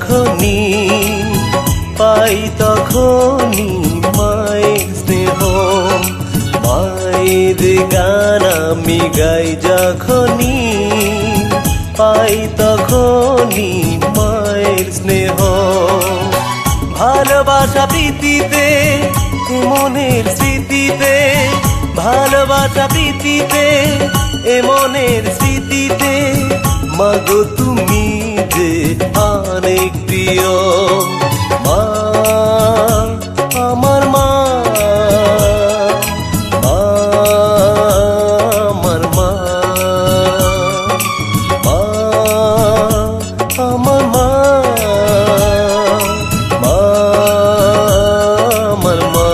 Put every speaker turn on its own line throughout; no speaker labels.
যখনই পাই তখনই মায়ের স্নেহ। মায়ের গান আমি গাই যখনই পাই তখনই মায়ের স্নেহ। ভালোবাসা প্রীতিতে মনের স্মৃতিতে, ভালোবাসা প্রীতিতে এ মনের স্মৃতিতে, মাগো তুমি যে অনেক প্রিয়। মা আমার মা, আমার মা, মা আমার মা, মা আমার মা।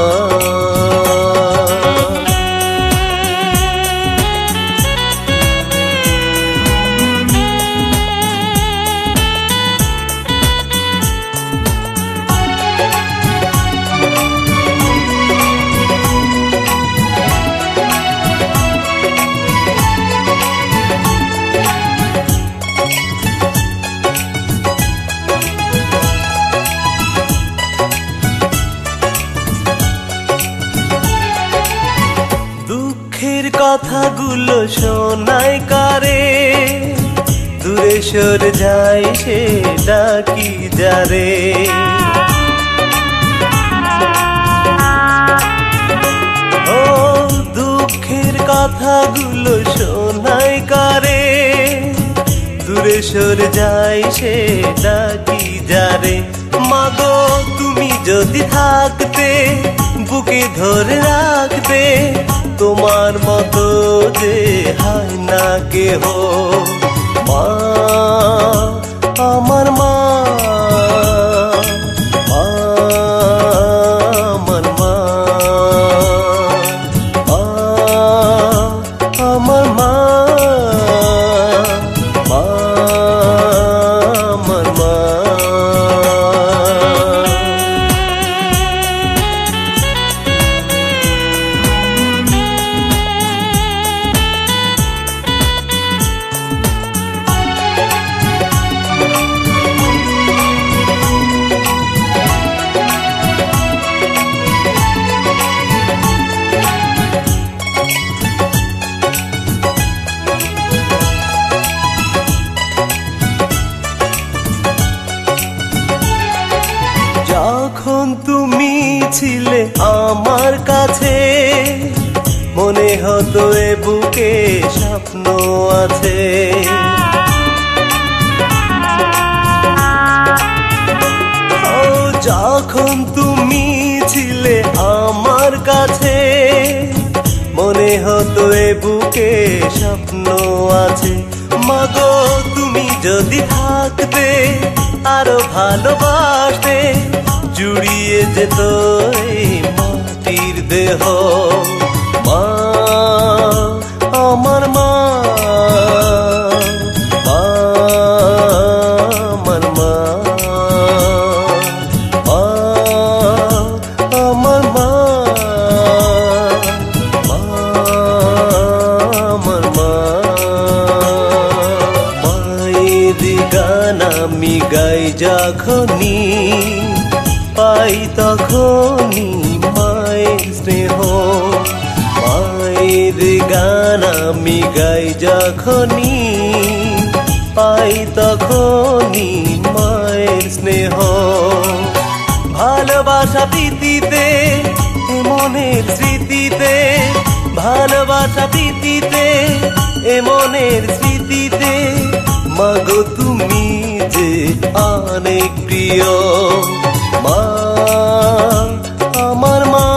দুঃখের কথাগুলো শোনায় কারে, দূরে সরে যায় সে ডাকি যারে। ও দুঃখের কথাগুলো শোনায় কারে, দূরে সরে যায় সে ডাকি যারে। মাগো তুমি যদি থাকতে বুকে ধরে রাখতে, তোমার মতো যে হয় না কেহ। মা আমার মা, মা আমার মা, মা আমার মা, মা আমার মা। যখন তুমি ছিলে আমার কাছে, মনে হতো এ বুকে স্বপ্ন আছে। ও যখন তুমি ছিলে আমার কাছে, মনে হতো এ বুকে স্বপ্ন আছে। মাগো তুমি যদি থাকতে আরো ভালোবাসতে, জুড়িয়ে যেত এই মাটির দেহ। মা আমার মা, মা আমার মা, মা আমার মা, মা আমার মা। মায়ের গান আমি গাই যখনই পাই তখনই মায়ের স্নেহ। মায়ের গান আমি গাই যখনই পাই তখনই মায়ের স্নেহ। ভালোবাসা প্রীতিতে মনের স্মৃতিতে, ভালোবাসা প্রীতিতে এ মনের স্মৃতিতে, মাগো তুমি যে অনেক প্রিয়। মা আমার মা।